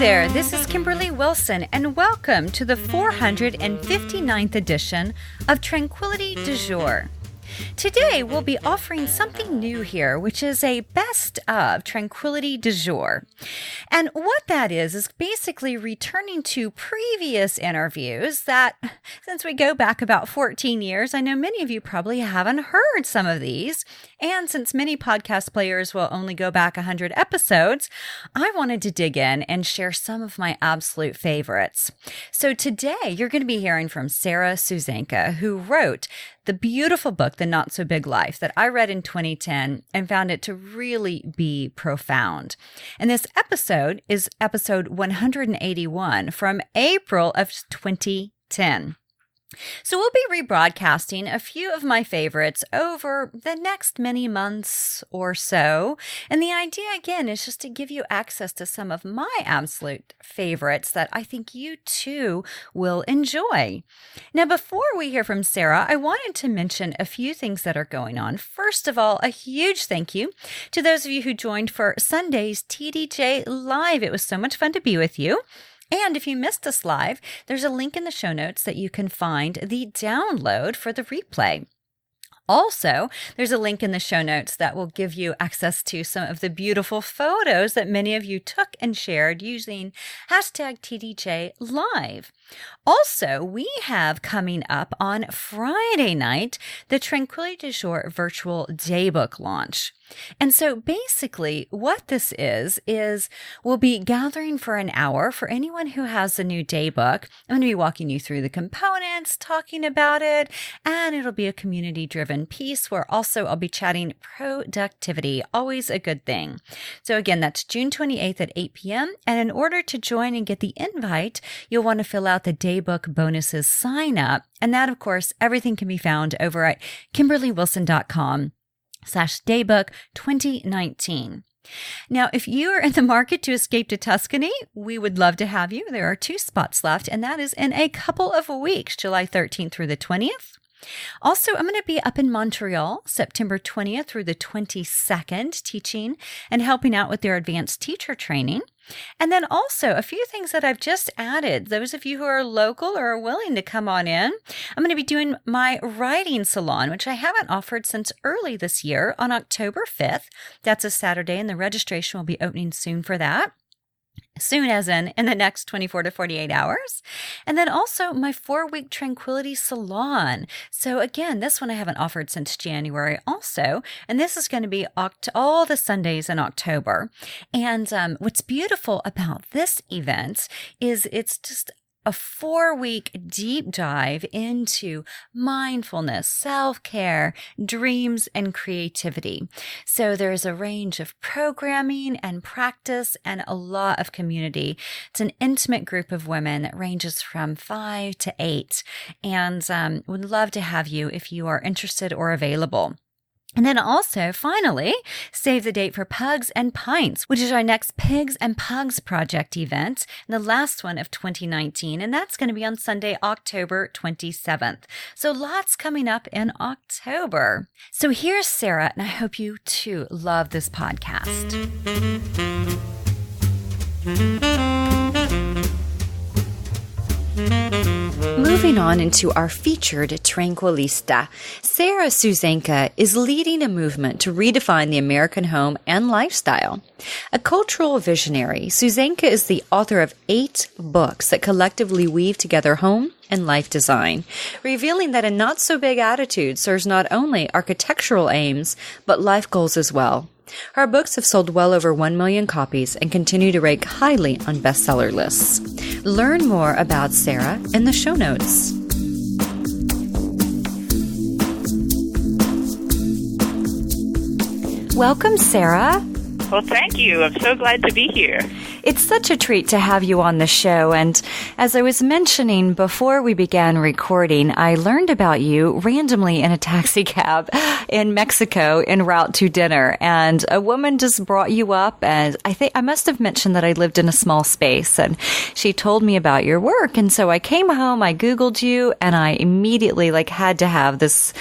there, this is Kimberly Wilson, and welcome to the 459th edition of Tranquility du Jour. Today, we'll be offering something new here, which is a best of Tranquility du Jour. And what that is basically returning to previous interviews that, since we go back about 14 years, I know many of you probably haven't heard some of these. And since many podcast players will only go back 100 episodes, I wanted to dig in and share some of my absolute favorites. So today, you're going to be hearing from Sarah Susanka, who wrote the beautiful book, The Not So Big Life, that I read in 2010 and found it to really be profound. And this episode is episode 181 from April of 2010. So we'll be rebroadcasting a few of my favorites over the next many months or so. And the idea, again, is just to give you access to some of my absolute favorites that I think you too will enjoy. Now, before we hear from Sarah, I wanted to mention a few things that are going on. First of all, a huge thank you to those of you who joined for Sunday's TDJ Live. It was so much fun to be with you. And if you missed us live, there's a link in the show notes that you can find the download for the replay. Also, there's a link in the show notes that will give you access to some of the beautiful photos that many of you took and shared using hashtag TDJ Live. Also, we have coming up on Friday night, the Tranquility du Jour virtual daybook launch. And so basically what this is we'll be gathering for an hour for anyone who has a new daybook. I'm going to be walking you through the components, talking about it, and it'll be a community-driven piece where also I'll be chatting productivity, always a good thing. So again, that's June 28th at 8 p.m. And in order to join and get the invite, you'll want to fill out the daybook bonuses sign up. And that, of course, everything can be found over at kimberlywilson.com/daybook 2019. Now, if you are in the market to escape to Tuscany, we would love to have you. There are 2 spots left, and that is in a couple of weeks, July 13th through the 20th. Also, I'm going to be up in Montreal, September 20th through the 22nd, teaching and helping out with their advanced teacher training. And then also a few things that I've just added. Those of you who are local or are willing to come on in, I'm going to be doing my writing salon, which I haven't offered since early this year, on October 5th. That's a Saturday, and the registration will be opening soon for that. Soon as in the next 24 to 48 hours. And then also my 4-week Tranquility Salon. So again, this one I haven't offered since January also. And this is going to be all the Sundays in October. And what's beautiful about this event is it's just a 4-week deep dive into mindfulness, self-care, dreams, and creativity. So there's a range of programming and practice and a lot of community. It's an intimate group of women that ranges from 5 to 8, and would love to have you if you are interested or available. And then also, finally, save the date for Pugs and Pints, which is our next Pigs and Pugs project event, and the last one of 2019, and that's going to be on Sunday, October 27th. So lots coming up in October. So here's Sarah, and I hope you too love this podcast. Moving on into our featured Tranquilista, Sarah Susanka is leading a movement to redefine the American home and lifestyle. A cultural visionary, Susanka is the author of 8 books that collectively weave together home and life design, revealing that a not-so-big attitude serves not only architectural aims, but life goals as well. Her books have sold well over 1 million copies and continue to rank highly on bestseller lists. Learn more about Sarah in the show notes. Welcome, Sarah. Well, thank you. I'm so glad to be here. It's such a treat to have you on the show. And as I was mentioning before we began recording, I learned about you randomly in a taxi cab in Mexico en route to dinner. And a woman just brought you up. And I think I must have mentioned that I lived in a small space. And she told me about your work. And so I came home, I Googled you, and I immediately had to have this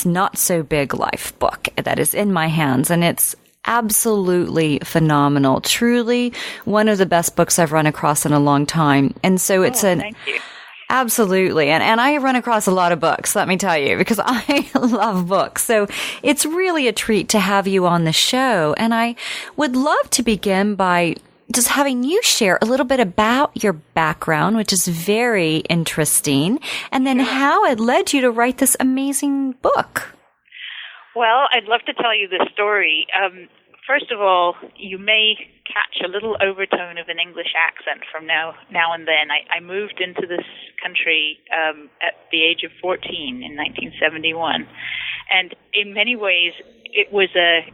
Not So Big Life book that is in my hands. And it's absolutely phenomenal. Truly one of the best books I've run across in a long time. And so it's thank you. Absolutely. And I run across a lot of books, let me tell you, because I love books. So it's really a treat to have you on the show. And I would love to begin by just having you share a little bit about your background, which is very interesting, and then how it led you to write this amazing book. Well, I'd love to tell you the story. First of all, you may catch a little overtone of an English accent from now and then. I moved into this country at the age of 14 in 1971, and in many ways, it was a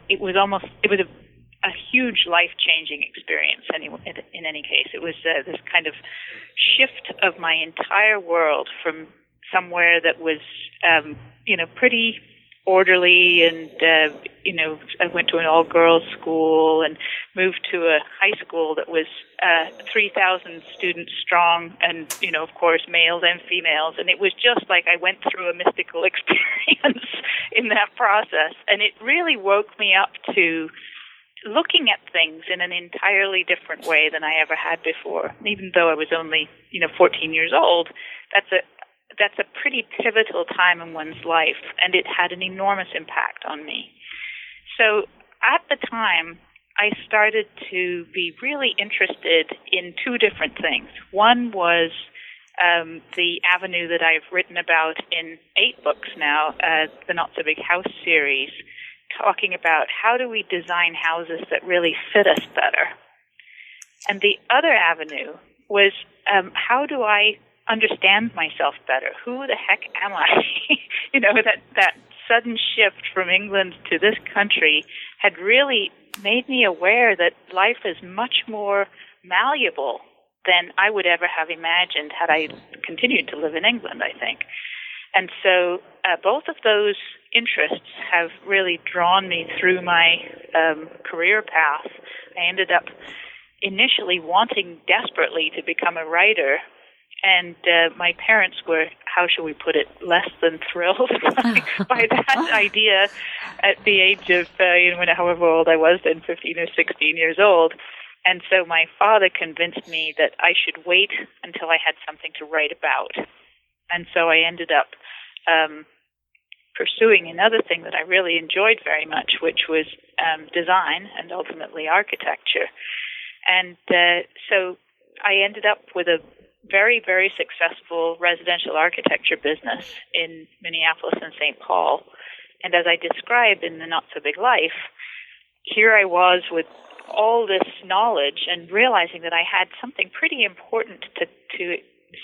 huge life-changing experience. In any case, it was this kind of shift of my entire world from somewhere that was, pretty orderly, and I went to an all-girls school and moved to a high school that was 3,000 students strong, and of course males and females, and it was just like I went through a mystical experience in that process, and it really woke me up to looking at things in an entirely different way than I ever had before. Even though I was only 14 years old, that's a pretty pivotal time in one's life, and it had an enormous impact on me. So at the time, I started to be really interested in two different things. One was the avenue that I've written about in 8 books now, the Not So Big House series, talking about how do we design houses that really fit us better. And the other avenue was how do I understand myself better? Who the heck am I? That sudden shift from England to this country had really made me aware that life is much more malleable than I would ever have imagined had I continued to live in England, I think. And so both of those interests have really drawn me through my career path. I ended up initially wanting desperately to become a writer, and my parents were, how shall we put it, less than thrilled by that idea at the age of, however old I was then, 15 or 16 years old. And so my father convinced me that I should wait until I had something to write about. And so I ended up pursuing another thing that I really enjoyed very much, which was design and ultimately architecture. And so I ended up with a very, very successful residential architecture business in Minneapolis and St. Paul. And as I described in The Not So Big Life, here I was with all this knowledge and realizing that I had something pretty important to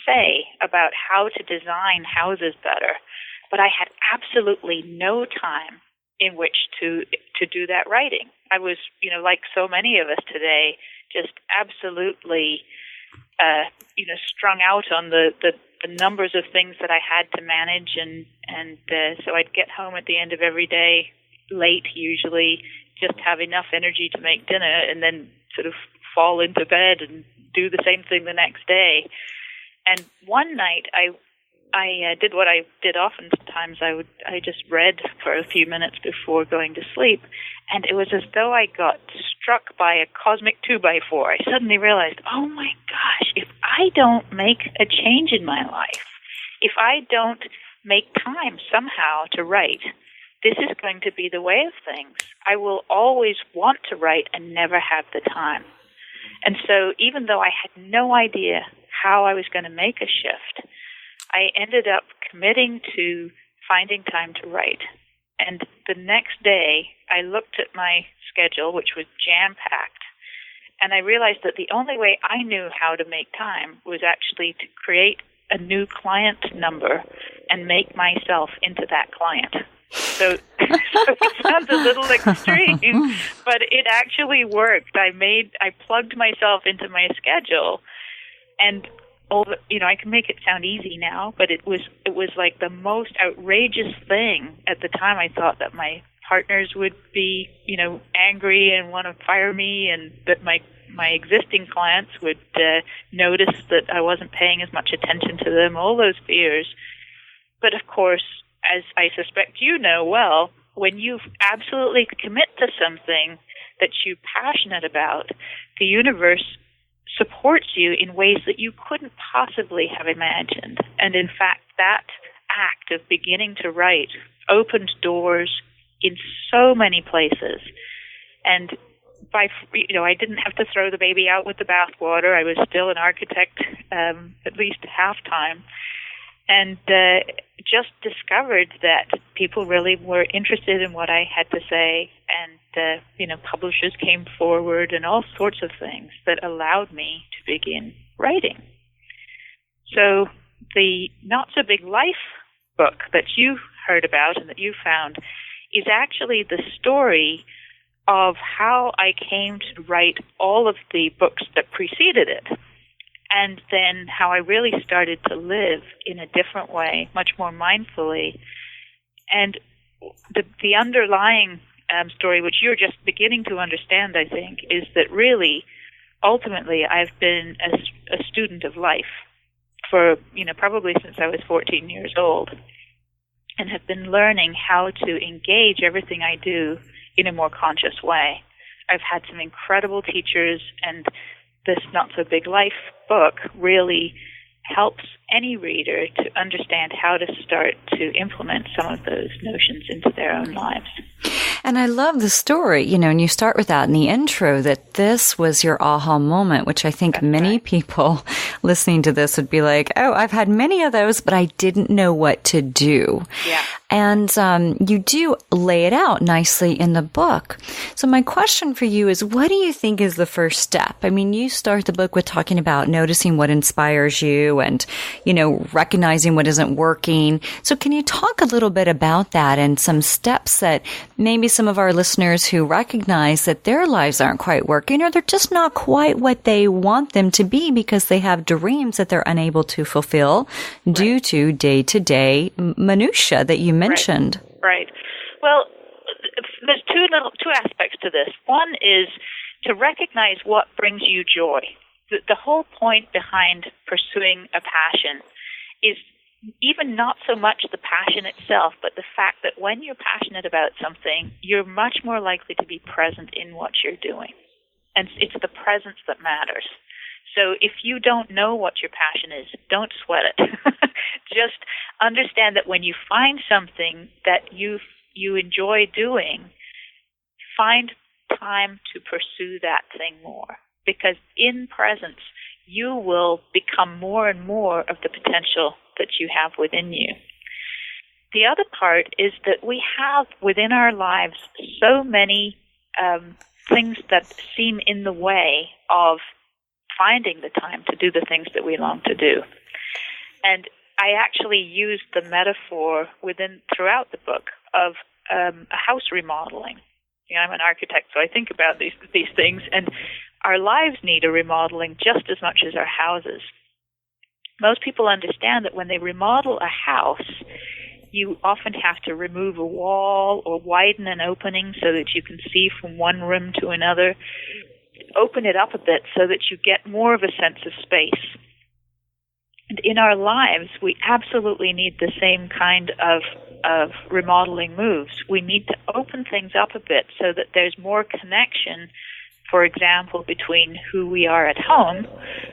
say about how to design houses better. But I had absolutely no time in which to do that writing. I was, like so many of us today, just absolutely strung out on the numbers of things that I had to manage, and so I'd get home at the end of every day, late usually, just have enough energy to make dinner, and then sort of fall into bed and do the same thing the next day. And one night I did what I did oftentimes. I just read for a few minutes before going to sleep, and it was as though I got struck by a cosmic 2x4. I suddenly realized, oh my gosh, if I don't make a change in my life, if I don't make time somehow to write, this is going to be the way of things. I will always want to write and never have the time. And so even though I had no idea how I was going to make a shift, I ended up committing to finding time to write. And the next day, I looked at my schedule, which was jam-packed, and I realized that the only way I knew how to make time was actually to create a new client number and make myself into that client. So it sounds a little extreme, but it actually worked. I plugged myself into my schedule, and I can make it sound easy now, but it was like the most outrageous thing. At the time, I thought that my partners would be, angry and want to fire me, and that my existing clients would notice that I wasn't paying as much attention to them, all those fears. But of course, as I suspect you know well, when you absolutely commit to something, that you're passionate about, the universe supports you in ways that you couldn't possibly have imagined. And in fact, that act of beginning to write opened doors in so many places. And I didn't have to throw the baby out with the bathwater. I was still an architect, at least half time. And just discovered that people really were interested in what I had to say, and publishers came forward and all sorts of things that allowed me to begin writing. So the Not So Big Life book that you heard about and that you found is actually the story of how I came to write all of the books that preceded it. And then how I really started to live in a different way, much more mindfully. And the underlying story, which you're just beginning to understand, I think, is that really, ultimately, I've been a student of life for, probably since I was 14 years old, and have been learning how to engage everything I do in a more conscious way. I've had some incredible teachers, and this Not So Big Life book really helps any reader to understand how to start to implement some of those notions into their own lives. And I love the story, and you start with that in the intro, that this was your aha moment, which I think That's many right. people listening to this would be like, oh, I've had many of those, but I didn't know what to do. Yeah. And you do lay it out nicely in the book. So my question for you is, what do you think is the first step? I mean, you start the book with talking about noticing what inspires you and, recognizing what isn't working. So can you talk a little bit about that and some steps that maybe some of our listeners who recognize that their lives aren't quite working, or they're just not quite what they want them to be because they have dreams that they're unable to fulfill due to day-to-day minutia that you mentioned. Right. Well, there's two aspects to this. One is to recognize what brings you joy. The whole point behind pursuing a passion is even not so much the passion itself, but the fact that when you're passionate about something, you're much more likely to be present in what you're doing. And it's the presence that matters. So if you don't know what your passion is, don't sweat it. Just understand that when you find something that you enjoy doing, find time to pursue that thing more. Because in presence, you will become more and more of the potential that you have within you. The other part is that we have within our lives so many things that seem in the way of finding the time to do the things that we long to do. And I actually use the metaphor throughout the book of a house remodeling. I'm an architect, so I think about these things, and our lives need a remodeling just as much as our houses. Most people understand that when they remodel a house, you often have to remove a wall or widen an opening so that you can see from one room to another. Open it up a bit so that you get more of a sense of space. And in our lives, we absolutely need the same kind of remodeling moves. We need to open things up a bit so that there's more connection, for example, between who we are at home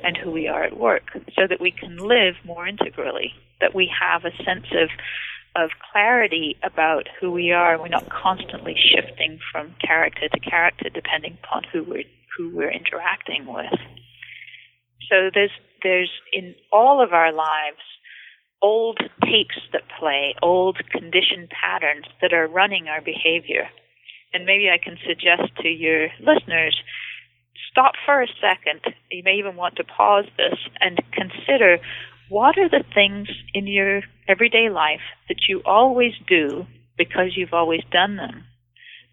and who we are at work, so that we can live more integrally, that we have a sense of clarity about who we are. We're not constantly shifting from character to character depending upon who we're interacting with. So there's in all of our lives old tapes that play, old conditioned patterns that are running our behavior. And maybe I can suggest to your listeners, stop for a second. You may even want to pause this and consider, what are the things in your everyday life that you always do because you've always done them,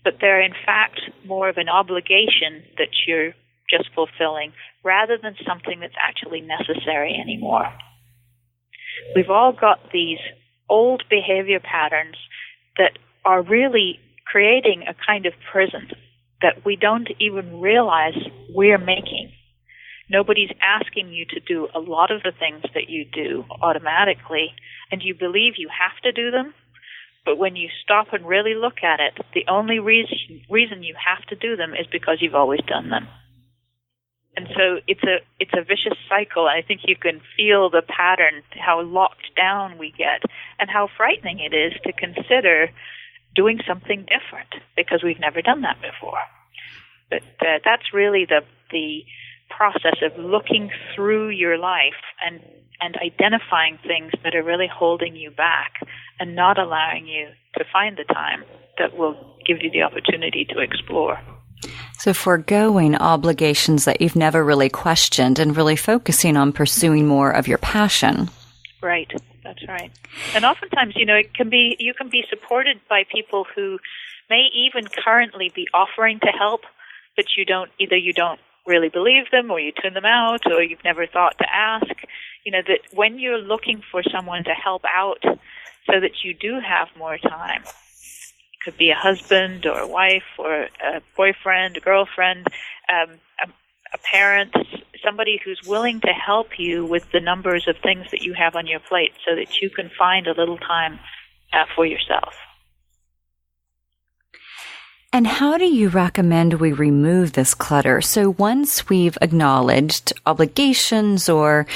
but they're in fact more of an obligation that you're just fulfilling rather than something that's actually necessary anymore. We've all got these old behavior patterns that are really creating a kind of prison that we don't even realize we're making. Nobody's asking you to do a lot of the things that you do automatically, and you believe you have to do them, But when you stop and really look at it, the only reason you have to do them is because you've always done them. And so it's a vicious cycle. I think you can feel the pattern, how locked down we get, and how frightening it is to consider doing something different because we've never done that before. But that's really the process of looking through your life and identifying things that are really holding you back and not allowing you to find the time that will give you the opportunity to explore. So foregoing obligations that you've never really questioned and really focusing on pursuing more of your passion. Right, that's right. And oftentimes, you can be supported by people who may even currently be offering to help, but you don't really believe them, or you tune them out, or you've never thought to ask. That when you're looking for someone to help out so that you do have more time, it could be a husband or a wife or a boyfriend, a girlfriend, a parent, somebody who's willing to help you with the numbers of things that you have on your plate so that you can find a little time for yourself. And how do you recommend we remove this clutter? So once we've acknowledged obligations or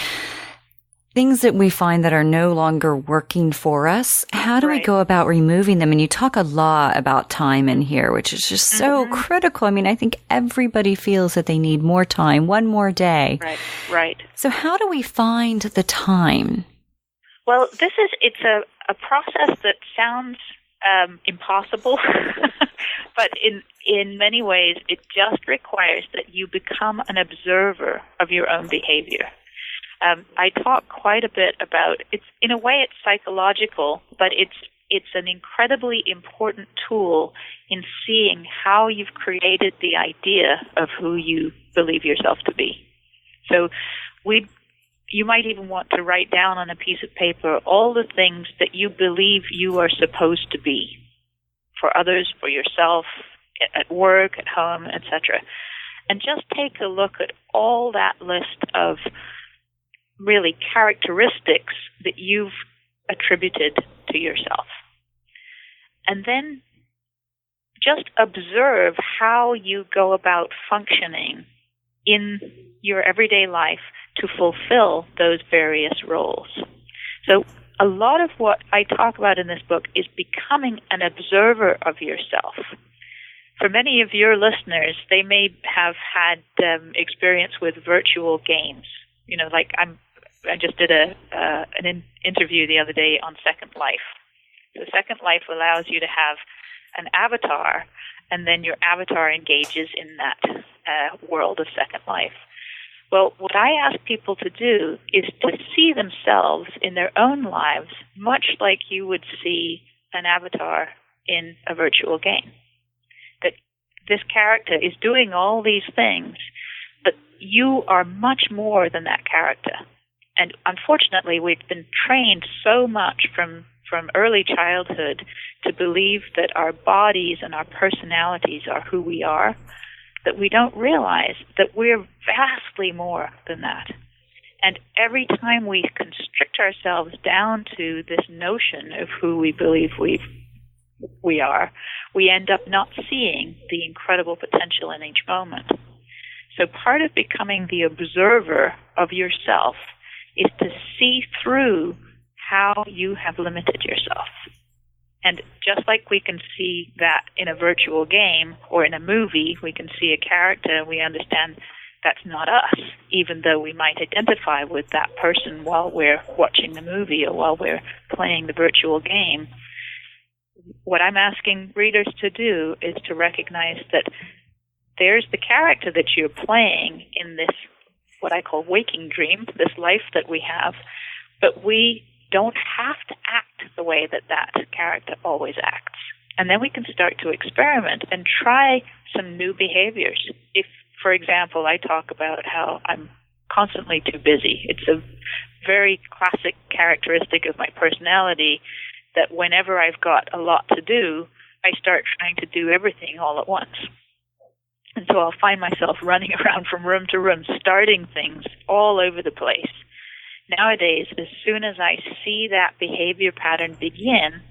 things that we find that are no longer working for us, how do we go about removing them? And you talk a lot about time in here, which is just so critical. I mean, I think everybody feels that they need more time, one more day. Right. So how do we find the time? Well, it's a process that sounds impossible, but in many ways, it just requires that you become an observer of your own behavior. I talk quite a bit about it's. In a way, it's psychological, but it's an incredibly important tool in seeing how you've created the idea of who you believe yourself to be. So, you might even want to write down on a piece of paper all the things that you believe you are supposed to be for others, for yourself, at work, at home, etc. And just take a look at all that list of really characteristics that you've attributed to yourself. And then just observe how you go about functioning in your everyday life to fulfill those various roles. So a lot of what I talk about in this book is becoming an observer of yourself. For many of your listeners, they may have had experience with virtual games. I just did an interview the other day on Second Life. So Second Life allows you to have an avatar, and then your avatar engages in that world of Second Life. Well, what I ask people to do is to see themselves in their own lives much like you would see an avatar in a virtual game. That this character is doing all these things, but you are much more than that character. And unfortunately, we've been trained so much from early childhood to believe that our bodies and our personalities are who we are, that we don't realize that we're vastly more than that. And every time we constrict ourselves down to this notion of who we believe we are, we end up not seeing the incredible potential in each moment. So part of becoming the observer of yourself is to see through how you have limited yourself. And just like we can see that in a virtual game or in a movie, we can see a character and we understand that's not us, even though we might identify with that person while we're watching the movie or while we're playing the virtual game. What I'm asking readers to do is to recognize that there's the character that you're playing in this, what I call waking dream, this life that we have, but we don't have to act the way that character always acts. And then we can start to experiment and try some new behaviors. If, for example, I talk about how I'm constantly too busy. It's a very classic characteristic of my personality that whenever I've got a lot to do, I start trying to do everything all at once. And so I'll find myself running around from room to room, starting things all over the place. Nowadays, as soon as I see that behavior pattern begin,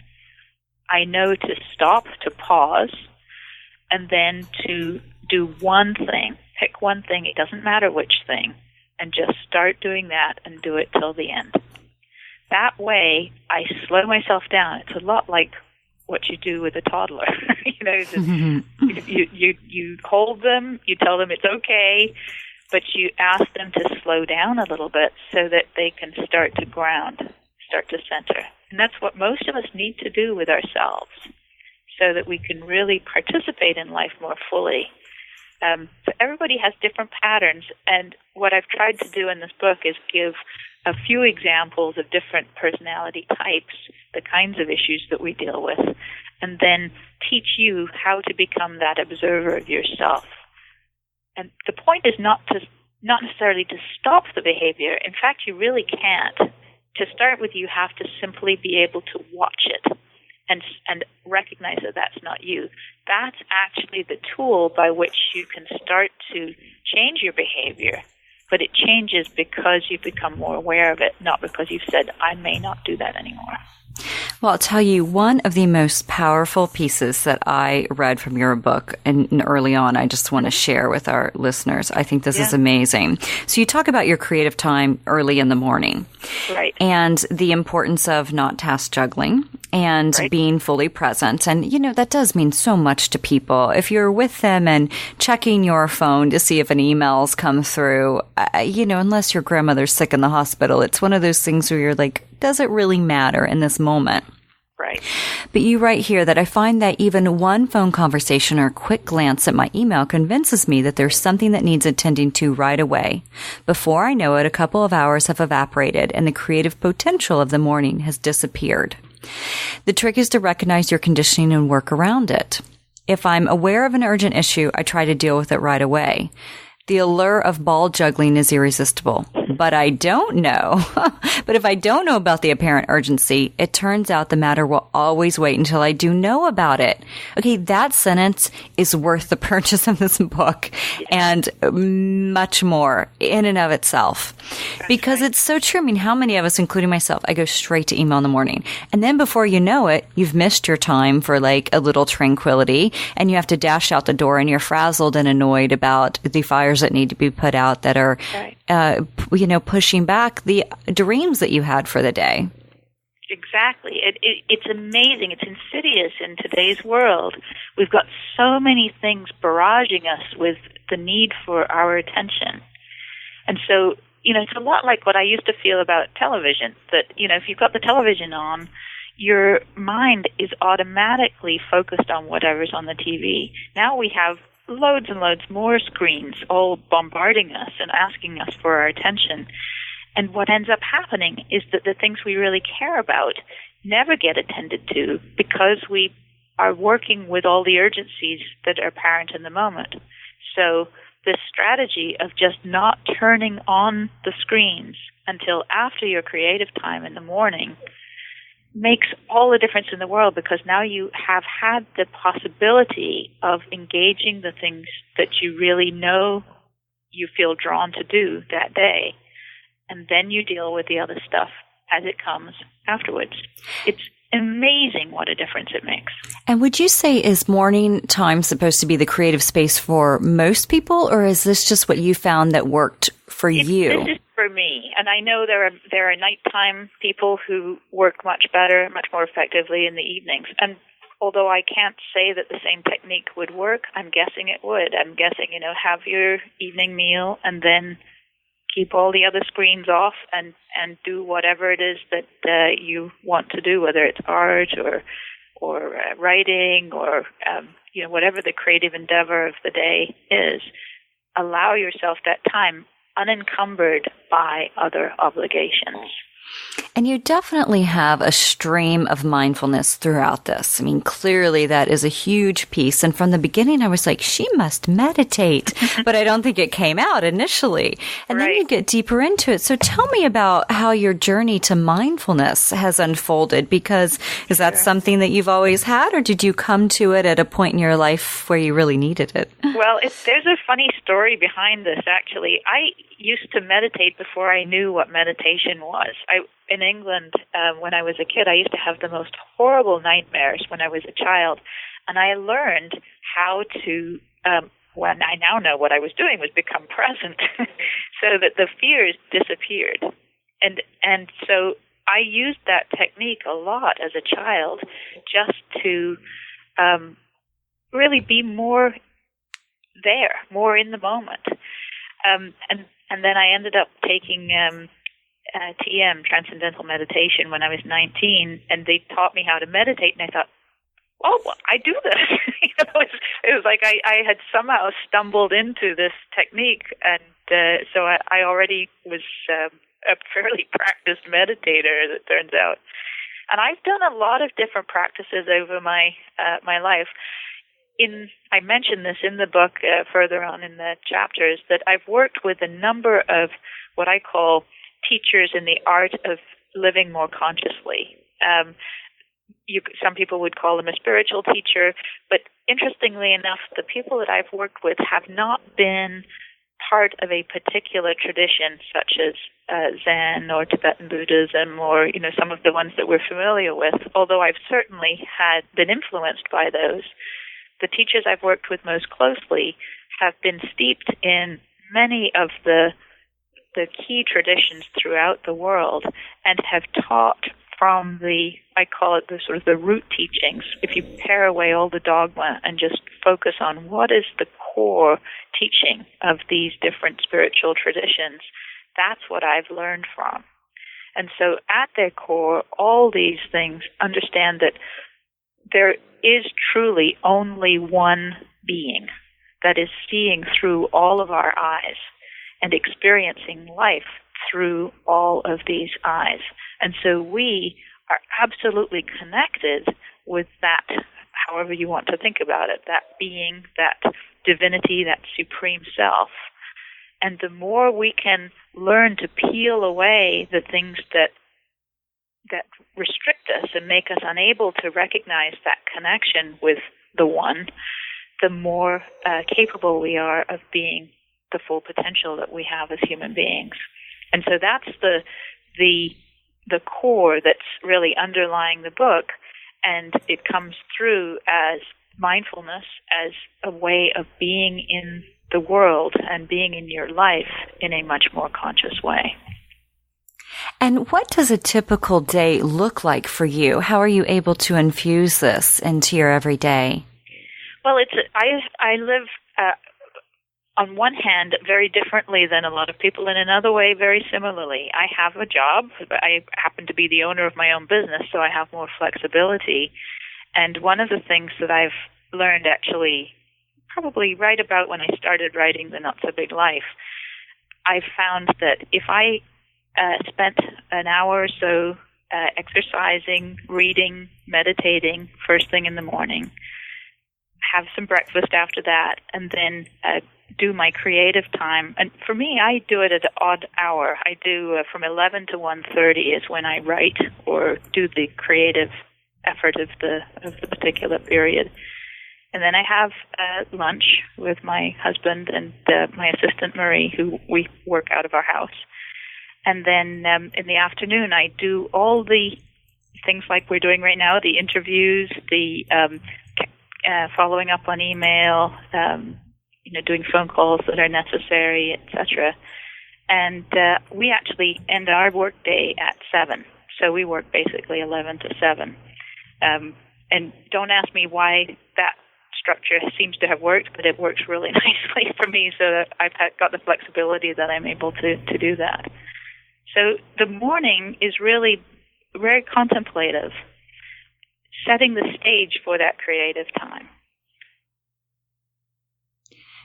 I know to stop, to pause, and then to do one thing. Pick one thing. It doesn't matter which thing. And just start doing that and do it till the end. That way, I slow myself down. It's a lot like what you do with a toddler. You hold them, you tell them it's okay, but you ask them to slow down a little bit so that they can start to ground, start to center. And that's what most of us need to do with ourselves so that we can really participate in life more fully. So everybody has different patterns, and what I've tried to do in this book is give a few examples of different personality types, the kinds of issues that we deal with, and then teach you how to become that observer of yourself. And the point is not necessarily to stop the behavior. In fact, you really can't. To start with, you have to simply be able to watch it and recognize that that's not you. That's actually the tool by which you can start to change your behavior. But it changes because you've become more aware of it, not because you've said, I may not do that anymore. Well, I'll tell you, one of the most powerful pieces that I read from your book and early on, I just want to share with our listeners. I think this is amazing. So you talk about your creative time early in the morning. Right. And the importance of not task juggling and being fully present. And, that does mean so much to people. If you're with them and checking your phone to see if an email's come through, unless your grandmother's sick in the hospital, it's one of those things where you're like, does it really matter in this moment? Right. But you write here that I find that even one phone conversation or a quick glance at my email convinces me that there's something that needs attending to right away. Before I know it, a couple of hours have evaporated and the creative potential of the morning has disappeared. The trick is to recognize your conditioning and work around it. If I'm aware of an urgent issue, I try to deal with it right away. The allure of ball juggling is irresistible, but I don't know. But if I don't know about the apparent urgency, it turns out the matter will always wait until I do know about it. Okay, that sentence is worth the purchase of this book and much more in and of itself. Because it's so true. I mean, how many of us, including myself, I go straight to email in the morning. And then before you know it, you've missed your time for like a little tranquility and you have to dash out the door and you're frazzled and annoyed about the fires that need to be put out that are, pushing back the dreams that you had for the day. Exactly. It's amazing. It's insidious in today's world. We've got so many things barraging us with the need for our attention. And so, it's a lot like what I used to feel about television, that, if you've got the television on, your mind is automatically focused on whatever's on the TV. Now we have loads and loads more screens all bombarding us and asking us for our attention. And what ends up happening is that the things we really care about never get attended to because we are working with all the urgencies that are apparent in the moment. So this strategy of just not turning on the screens until after your creative time in the morning makes all the difference in the world, because now you have had the possibility of engaging the things that you really know you feel drawn to do that day, and then you deal with the other stuff as it comes afterwards. It's amazing what a difference it makes. And would you say, is morning time supposed to be the creative space for most people, or is this just what you found that worked for you? This is for me, and I know there are nighttime people who work much better, much more effectively in the evenings. And although I can't say that the same technique would work, I'm guessing it would. I'm guessing, have your evening meal and then keep all the other screens off and do whatever it is that you want to do, whether it's art or writing or whatever the creative endeavor of the day is. Allow yourself that time unencumbered by other obligations. And you definitely have a stream of mindfulness throughout this. I mean, clearly that is a huge piece. And from the beginning, I was like, she must meditate. But I don't think it came out initially. And then you get deeper into it. So tell me about how your journey to mindfulness has unfolded, because is that something that you've always had, or did you come to it at a point in your life where you really needed it? Well, there's a funny story behind this, actually. I used to meditate before I knew what meditation was. I in England, when I was a kid, I used to have the most horrible nightmares when I was a child. And I learned how to, when I now know what I was doing was become present so that the fears disappeared. And so I used that technique a lot as a child just to really be more there, more in the moment. And then I ended up taking TM, Transcendental Meditation, when I was 19, and they taught me how to meditate, and I thought, well, I do this. It was like I had somehow stumbled into this technique, and so I already was a fairly practiced meditator, as it turns out. And I've done a lot of different practices over my life. I mentioned this in the book further on in the chapters, that I've worked with a number of what I call teachers in the art of living more consciously. Some people would call them a spiritual teacher, but interestingly enough, the people that I've worked with have not been part of a particular tradition, such as Zen or Tibetan Buddhism, or some of the ones that we're familiar with. Although I've certainly been influenced by those. The teachers I've worked with most closely have been steeped in many of the key traditions throughout the world and have taught from I call it the sort of the root teachings. If you pare away all the dogma and just focus on what is the core teaching of these different spiritual traditions, that's what I've learned from. And so at their core, all these things understand that there is truly only one being that is seeing through all of our eyes and experiencing life through all of these eyes. And so we are absolutely connected with that, however you want to think about it, that being, that divinity, that supreme self. And the more we can learn to peel away the things that restrict us and make us unable to recognize that connection with the one, the more capable we are of being the full potential that we have as human beings. And so that's the core that's really underlying the book, and it comes through as mindfulness, as a way of being in the world and being in your life in a much more conscious way. And what does a typical day look like for you? How are you able to infuse this into your everyday? Well, I live on one hand very differently than a lot of people, and another way very similarly. I have a job. I happen to be the owner of my own business, so I have more flexibility. And one of the things that I've learned, actually probably right about when I started writing The Not So Big Life, I've found that if I spent an hour or so exercising, reading, meditating first thing in the morning, have some breakfast after that, and then do my creative time. And for me, I do it at an odd hour. I do from 11 to 1:30 is when I write or do the creative effort of the particular period. And then I have lunch with my husband and my assistant Marie, who we work out of our house. And then in the afternoon, I do all the things like we're doing right now, the interviews, the following up on email, doing phone calls that are necessary, etc. And we actually end our work day at 7. So we work basically 11 to 7. And don't ask me why that structure seems to have worked, but it works really nicely for me, so that I've got the flexibility that I'm able to do that. So the morning is really very contemplative, setting the stage for that creative time.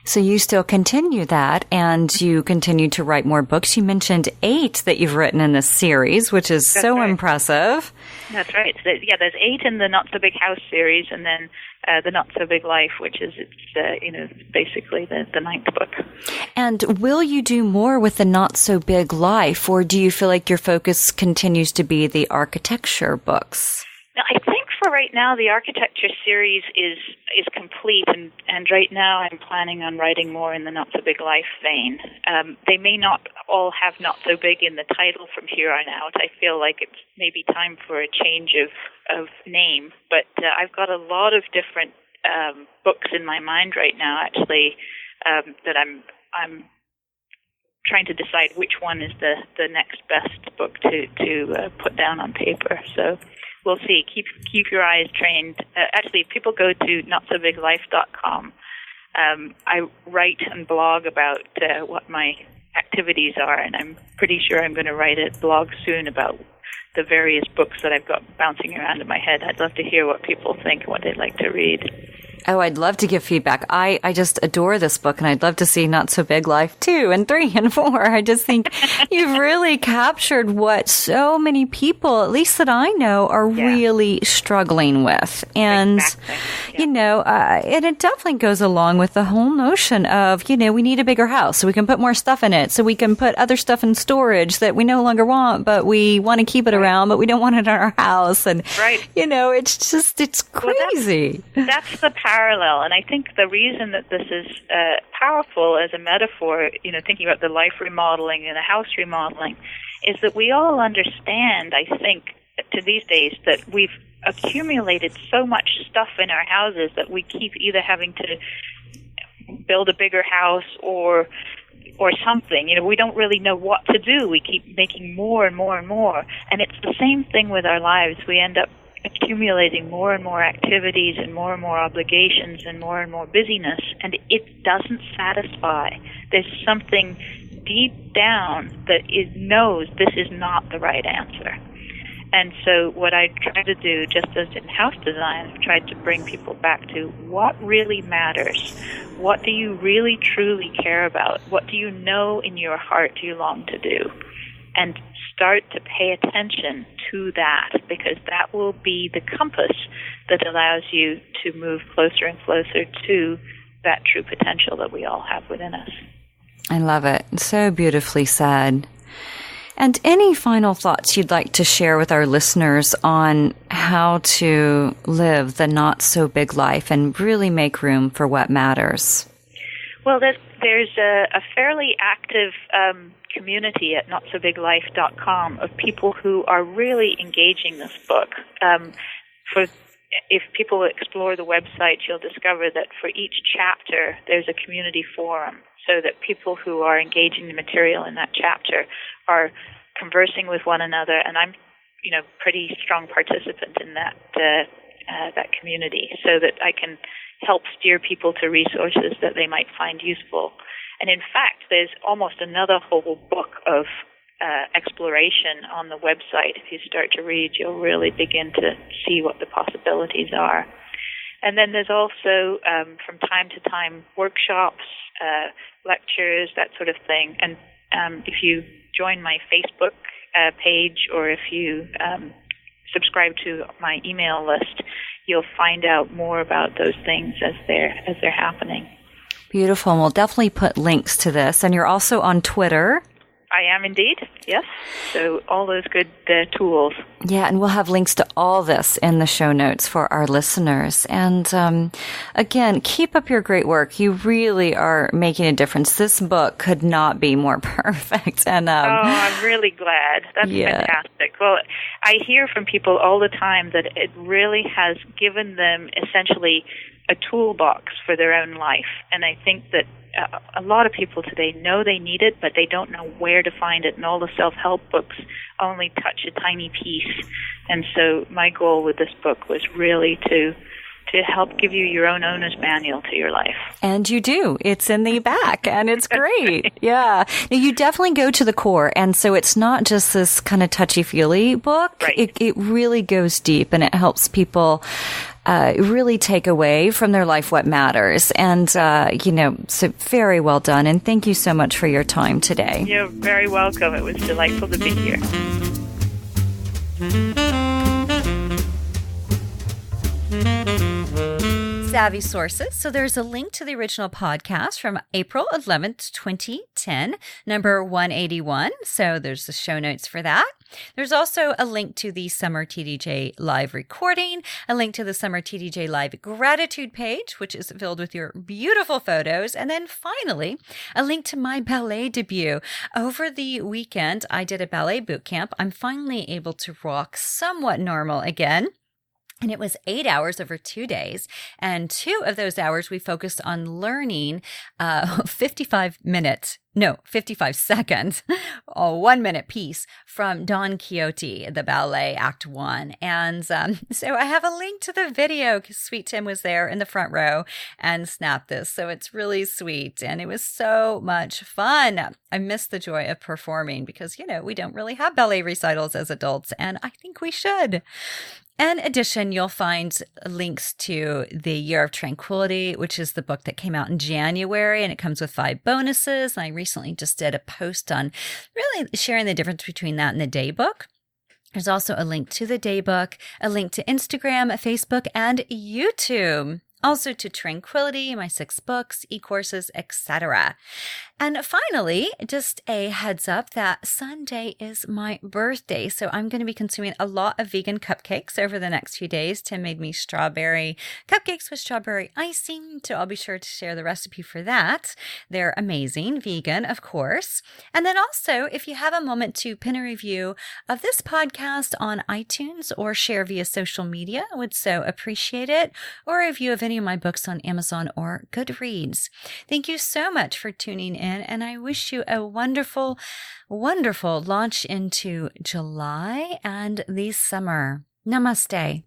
So you still continue that, and you continue to write more books. You mentioned 8 that you've written in this series, which is That's so right. Impressive. That's right. So, there's 8 in the Not So Big House series, and then the Not So Big Life, which is basically the 9th book. And will you do more with the Not So Big Life, or do you feel like your focus continues to be the architecture books? Now, I think for right now, the architecture series is complete, and right now I'm planning on writing more in the Not So Big Life vein. They may not all have not so big in the title from here on out. I feel like it's maybe time for a change of name. But I've got a lot of different books in my mind right now, actually, that I'm trying to decide which one is the next best book to put down on paper. So we'll see. Keep your eyes trained. Actually, if people go to notsobiglife.com, I write and blog about what my activities are, and I'm pretty sure I'm going to write a blog soon about the various books that I've got bouncing around in my head. I'd love to hear what people think, what they'd like to read. Oh, I'd love to give feedback. I just adore this book, and I'd love to see Not So Big Life 2 and 3 and 4. I just think you've really captured what so many people, at least that I know, are really struggling with. And, and it definitely goes along with the whole notion of, we need a bigger house so we can put more stuff in it, so we can put other stuff in storage that we no longer want, but we want to keep it around, but we don't want it in our house. And, it's crazy. Well, that's the parallel, and I think the reason that this is powerful as a metaphor, thinking about the life remodeling and the house remodeling, is that we all understand, I think, to these days, that we've accumulated so much stuff in our houses that we keep either having to build a bigger house or something. We don't really know what to do. We keep making more and more and more, and it's the same thing with our lives. We end up accumulating more and more activities and more obligations and more busyness, and it doesn't satisfy. There's something deep down that knows this is not the right answer. And so what I try to do, just as in house design, I've tried to bring people back to what really matters. What do you really truly care about? What do you know in your heart you long to do? And start to pay attention to that, because that will be the compass that allows you to move closer and closer to that true potential that we all have within us. I love it. So beautifully said. And any final thoughts you'd like to share with our listeners on how to live the not so big life and really make room for what matters? Well, there's a fairly active community at notsobiglife.com of people who are really engaging this book. If people explore the website, you'll discover that for each chapter, there's a community forum, so that people who are engaging the material in that chapter are conversing with one another, and I'm, pretty strong participant in that community, so that I can help steer people to resources that they might find useful. And in fact, there's almost another whole book of exploration on the website. If you start to read, you'll really begin to see what the possibilities are. And then there's also, from time to time, workshops, lectures, that sort of thing. And if you join my Facebook page, or if you subscribe to my email list, you'll find out more about those things as they're happening. Beautiful. And we'll definitely put links to this. And you're also on Twitter. I am indeed, yes. So all those good tools. Yeah, and we'll have links to all this in the show notes for our listeners. And again, keep up your great work. You really are making a difference. This book could not be more perfect. And I'm really glad. That's fantastic. Well, I hear from people all the time that it really has given them essentially a toolbox for their own life. And I think that a lot of people today know they need it, but they don't know where to find it, and all the self-help books only touch a tiny piece. And so my goal with this book was really to help give you your own owner's manual to your life. And you do. It's in the back, and it's great. Yeah. Now, you definitely go to the core, and so it's not just this kind of touchy-feely book. Right. It really goes deep, and it helps people really take away from their life what matters. And, so very well done. And thank you so much for your time today. You're very welcome. It was delightful to be here. savvy sources. So there's a link to the original podcast from April 11th, 2010, number 181. So there's the show notes for that. There's also a link to the Summer TDJ live recording, a link to the Summer TDJ live gratitude page, which is filled with your beautiful photos. And then finally, a link to my ballet debut. Over the weekend, I did a ballet boot camp. I'm finally able to walk somewhat normal again. And it was 8 hours over 2 days. And 2 of those hours we focused on learning 55 seconds, a 1 minute piece from Don Quixote, the ballet, Act 1. And so I have a link to the video because Sweet Tim was there in the front row and snapped this. So it's really sweet. And it was so much fun. I miss the joy of performing because, we don't really have ballet recitals as adults, and I think we should. In addition, you'll find links to The Year of Tranquility, which is the book that came out in January, and it comes with 5 bonuses. And I recently just did a post on really sharing the difference between that and the Daybook. There's also a link to the Daybook, a link to Instagram, Facebook, and YouTube. Also to Tranquility, my 6 books, e-courses, etc. And finally, just a heads up that Sunday is my birthday. So I'm going to be consuming a lot of vegan cupcakes over the next few days. Tim made me strawberry cupcakes with strawberry icing. So I'll be sure to share the recipe for that. They're amazing, vegan, of course. And then also, if you have a moment to pin a review of this podcast on iTunes or share via social media, I would so appreciate it. Or a review of any of my books on Amazon or Goodreads. Thank you so much for tuning in, and I wish you a wonderful, wonderful launch into July and the summer. Namaste.